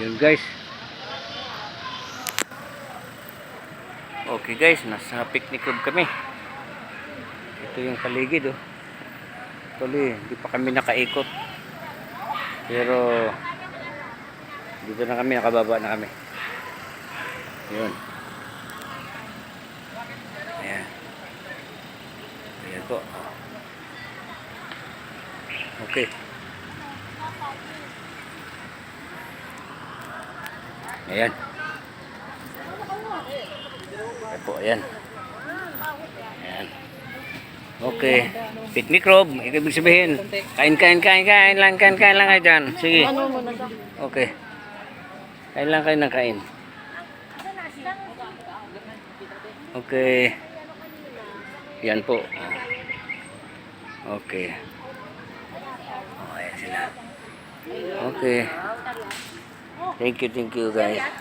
Ayun guys. Okay guys, nasa picnic club kami. Ito yung paligid oh. Actually, hindi pa kami nakaikot. Pero dito na kami, nakababa na kami. Ayun. Ayan. Ayan po. Okay. Ayan. Ayan po, ayan. Ayan. Okay. Picnic room. Ibig sabihin, kain lang kayo dyan. Sige. Okay. Kain lang kayo ng kain. Okay. Yan po. Okay. Oh, ayan sila. Okay. Thank you guys.